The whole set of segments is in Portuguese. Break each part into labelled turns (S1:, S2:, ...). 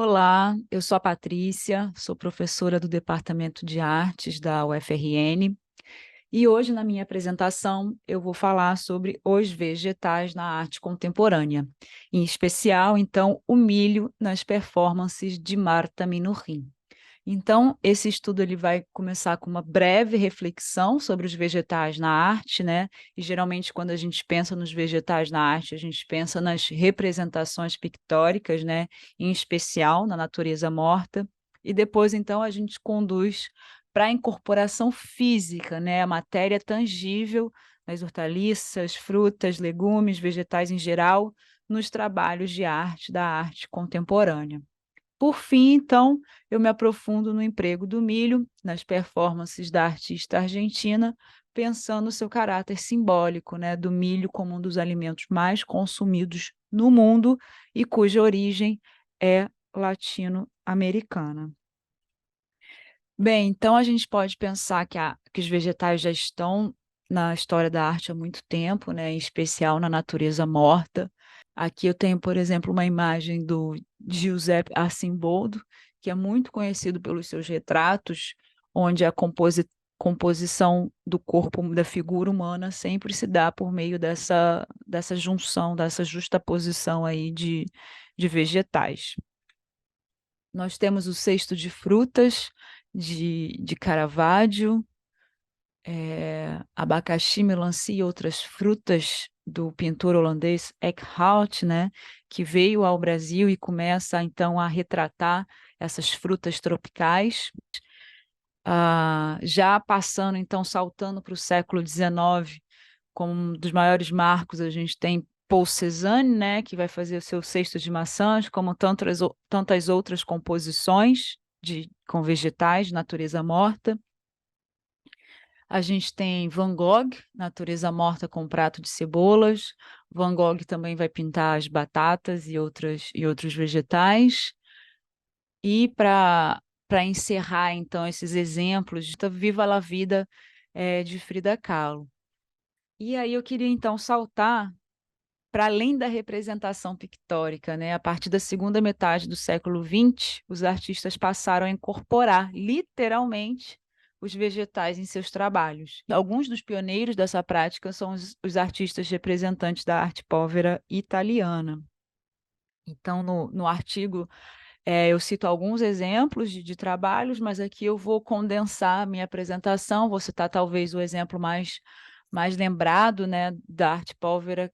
S1: Olá, eu sou a Patrícia, sou professora do Departamento de Artes da UFRN e hoje, na minha apresentação, eu vou falar sobre os vegetais na arte contemporânea, em especial, então, o milho nas performances de Marta Minuchin. Então, esse estudo ele vai começar com uma breve reflexão sobre os vegetais na arte, né? E geralmente, quando a gente pensa nos vegetais na arte, a gente pensa nas representações pictóricas, né? Em especial na natureza morta. E depois, então, a gente conduz para a incorporação física, né? A matéria tangível das hortaliças, frutas, legumes, vegetais em geral, nos trabalhos de arte da arte contemporânea. Por fim, então, eu me aprofundo no emprego do milho, nas performances da artista argentina, pensando no seu caráter simbólico, né, do milho como um dos alimentos mais consumidos no mundo e cuja origem é latino-americana. Bem, então a gente pode pensar que os vegetais já estão na história da arte há muito tempo, né, em especial na natureza morta. Aqui eu tenho, por exemplo, uma imagem do Giuseppe Arcimboldo, que é muito conhecido pelos seus retratos, onde a composição do corpo, da figura humana, sempre se dá por meio dessa junção, dessa justaposição aí de vegetais. Nós temos o cesto de frutas de Caravaggio, abacaxi, melancia e outras frutas do pintor holandês Eckhout, né, que veio ao Brasil e começa então a retratar essas frutas tropicais. Já passando, então, saltando para o século XIX, como um dos maiores marcos, a gente tem Paul Cézanne, né, que vai fazer o seu cesto de maçãs, como tantas outras composições com vegetais, de natureza morta. A gente tem Van Gogh, natureza morta com um prato de cebolas. Van Gogh também vai pintar as batatas e outros vegetais. E para encerrar, então, esses exemplos, Viva la Vida de Frida Kahlo. E aí eu queria, então, saltar para além da representação pictórica, né? A partir da segunda metade do século XX, os artistas passaram a incorporar, literalmente, os vegetais em seus trabalhos. Alguns dos pioneiros dessa prática são os artistas representantes da arte povera italiana. Então, no artigo, eu cito alguns exemplos de trabalhos, mas aqui eu vou condensar a minha apresentação, vou citar talvez o exemplo mais lembrado, né, da arte povera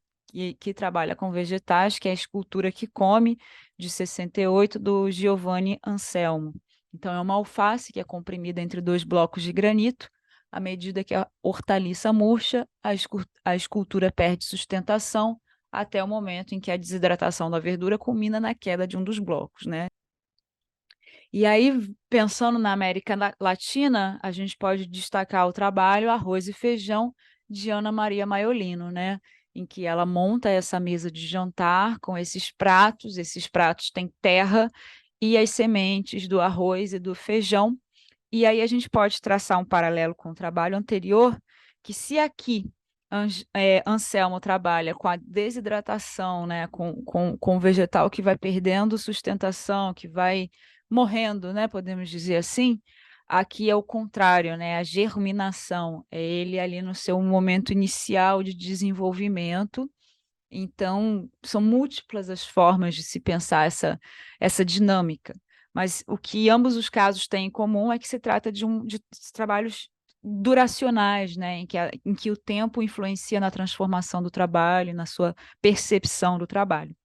S1: que trabalha com vegetais, que é a escultura que come, de 68, do Giovanni Anselmo. Então, é uma alface que é comprimida entre dois blocos de granito. À medida que a hortaliça murcha, a escultura perde sustentação até o momento em que a desidratação da verdura culmina na queda de um dos blocos, né? E aí, pensando na América Latina, a gente pode destacar o trabalho Arroz e Feijão de Ana Maria Maiolino, né? Em que ela monta essa mesa de jantar com esses pratos têm terra e as sementes do arroz e do feijão. E aí a gente pode traçar um paralelo com o trabalho anterior, que se aqui Anselmo trabalha com a desidratação, né, com o vegetal que vai perdendo sustentação, que vai morrendo, né, podemos dizer assim, aqui é o contrário, né, a germinação, é ele ali no seu momento inicial de desenvolvimento. Então, são múltiplas as formas de se pensar essa dinâmica. Mas o que ambos os casos têm em comum é que se trata de trabalhos duracionais, né, em que o tempo influencia na transformação do trabalho, na sua percepção do trabalho.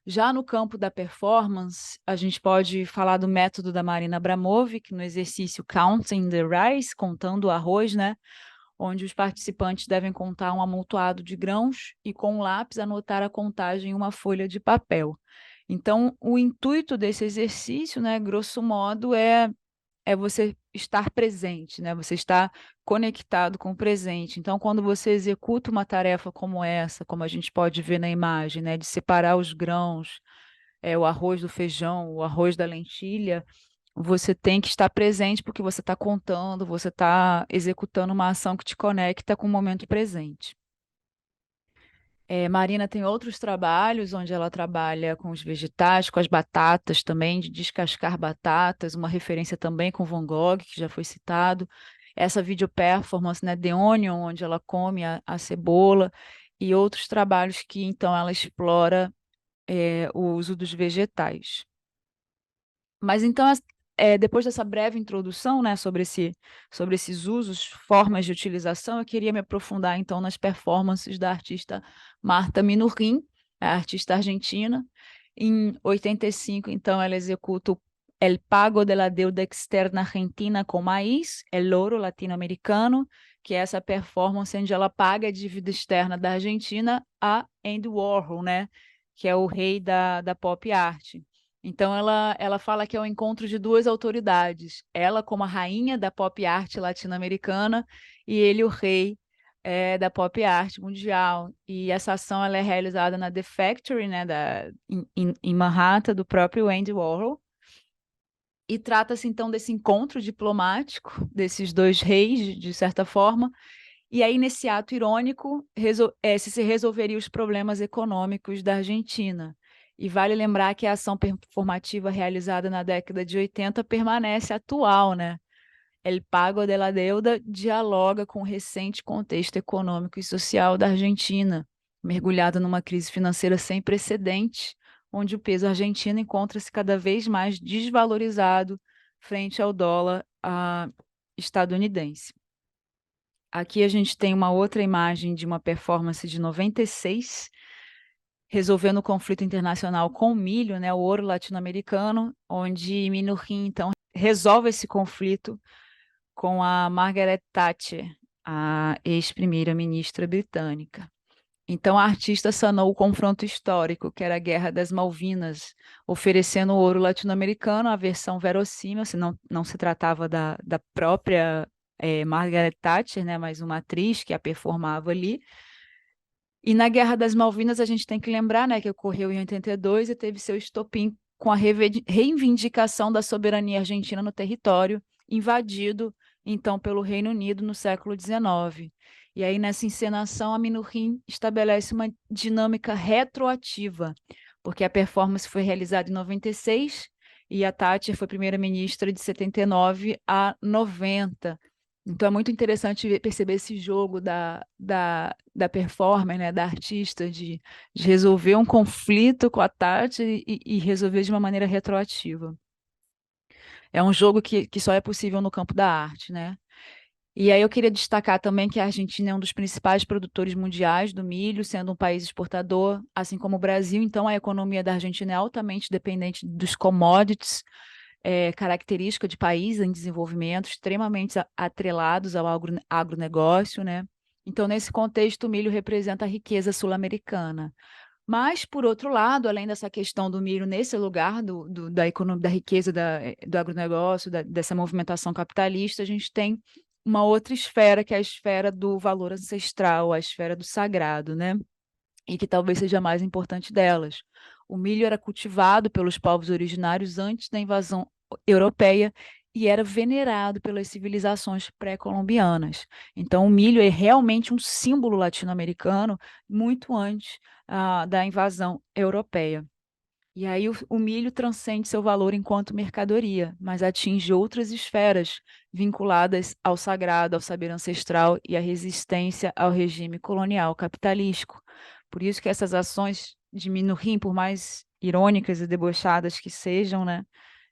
S1: Já no campo da performance, a gente pode falar do método da Marina Abramovic, no exercício Counting the Rice, contando o arroz, né? Onde os participantes devem contar um amontoado de grãos e, com um lápis, anotar a contagem em uma folha de papel. Então, o intuito desse exercício, né, grosso modo, é você estar presente, né? Você estar conectado com o presente. Então, quando você executa uma tarefa como essa, como a gente pode ver na imagem, né, de separar os grãos, o arroz do feijão, o arroz da lentilha, você tem que estar presente porque você está contando, você está executando uma ação que te conecta com o momento presente. Marina tem outros trabalhos onde ela trabalha com os vegetais, com as batatas também, de descascar batatas, uma referência também com Van Gogh, que já foi citado. Essa video performance, né, The Onion, onde ela come a cebola, e outros trabalhos que então ela explora o uso dos vegetais. Mas então, depois dessa breve introdução, né, sobre esses usos, formas de utilização, eu queria me aprofundar então nas performances da artista Marta Minuchin, a artista argentina. Em 85, então, ela executa o El Pago de la Deuda Externa Argentina com Maíz, El Oro latino-americano, que é essa performance onde ela paga a dívida externa da Argentina a Andy Warhol, né, que é o rei da pop art. Então, ela fala que é o encontro de duas autoridades, ela como a rainha da pop art latino-americana e ele o rei da pop art mundial. E essa ação ela é realizada na The Factory, né, em Manhattan, do próprio Andy Warhol. E trata-se então desse encontro diplomático desses dois reis, de certa forma, e aí, nesse ato irônico, se resolveria os problemas econômicos da Argentina. E vale lembrar que a ação performativa realizada na década de 80 permanece atual, né? El Pago de la Deuda dialoga com o recente contexto econômico e social da Argentina, mergulhada numa crise financeira sem precedentes, onde o peso argentino encontra-se cada vez mais desvalorizado frente ao dólar estadunidense. Aqui a gente tem uma outra imagem de uma performance de 96, resolvendo o conflito internacional com o milho, né, o ouro latino-americano, onde Minuchin, então, resolve esse conflito com a Margaret Thatcher, a ex-primeira-ministra britânica. Então, a artista sanou o confronto histórico, que era a Guerra das Malvinas, oferecendo o ouro latino-americano, a versão verossímil, se não se tratava da própria Margaret Thatcher, né, mas uma atriz que a performava ali. E na Guerra das Malvinas, a gente tem que lembrar, né, que ocorreu em 82 e teve seu estopim com a reivindicação da soberania argentina no território invadido, então, pelo Reino Unido no século XIX. E aí, nessa encenação, a Minuchin estabelece uma dinâmica retroativa, porque a performance foi realizada em 96 e a Thatcher foi primeira-ministra de 79 a 90. Então é muito interessante perceber esse jogo da performer, né, da artista, de resolver um conflito com a Tati e resolver de uma maneira retroativa. É um jogo que só é possível no campo da arte, né? E aí eu queria destacar também que a Argentina é um dos principais produtores mundiais do milho, sendo um país exportador, assim como o Brasil. Então a economia da Argentina é altamente dependente dos commodities, característica de país em desenvolvimento, extremamente atrelados ao agronegócio, né? Então, nesse contexto, o milho representa a riqueza sul-americana. Mas, por outro lado, além dessa questão do milho nesse lugar da economia, da riqueza do agronegócio, dessa movimentação capitalista, a gente tem uma outra esfera, que é a esfera do valor ancestral, a esfera do sagrado, né? E que talvez seja a mais importante delas. O milho era cultivado pelos povos originários antes da invasão europeia e era venerado pelas civilizações pré-colombianas. Então, o milho é realmente um símbolo latino-americano muito antes da invasão europeia. E aí o milho transcende seu valor enquanto mercadoria, mas atinge outras esferas vinculadas ao sagrado, ao saber ancestral e à resistência ao regime colonial capitalístico. Por isso que essas ações de Minuchin, por mais irônicas e debochadas que sejam, né,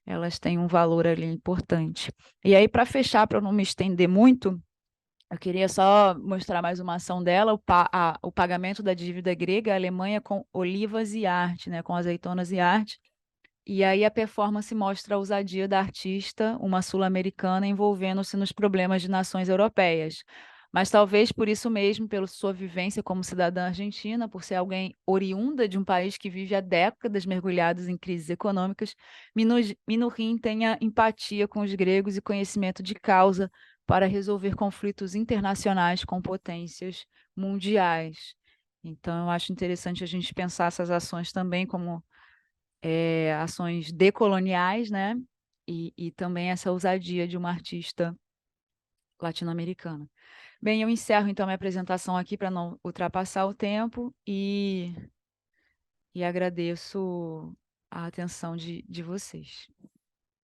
S1: elas têm um valor ali importante. E aí, para fechar, para eu não me estender muito, eu queria só mostrar mais uma ação dela, o pagamento da dívida grega à Alemanha com olivas e arte, né, com azeitonas e arte. E aí a performance mostra a ousadia da artista, uma sul-americana, envolvendo-se nos problemas de nações europeias. Mas talvez por isso mesmo, pela sua vivência como cidadã argentina, por ser alguém oriunda de um país que vive há décadas mergulhados em crises econômicas, Minuchin tenha empatia com os gregos e conhecimento de causa para resolver conflitos internacionais com potências mundiais. Então, eu acho interessante a gente pensar essas ações também como ações decoloniais, né? E também essa ousadia de uma artista latino-americana. Bem, eu encerro então minha apresentação aqui para não ultrapassar o tempo e agradeço a atenção de vocês.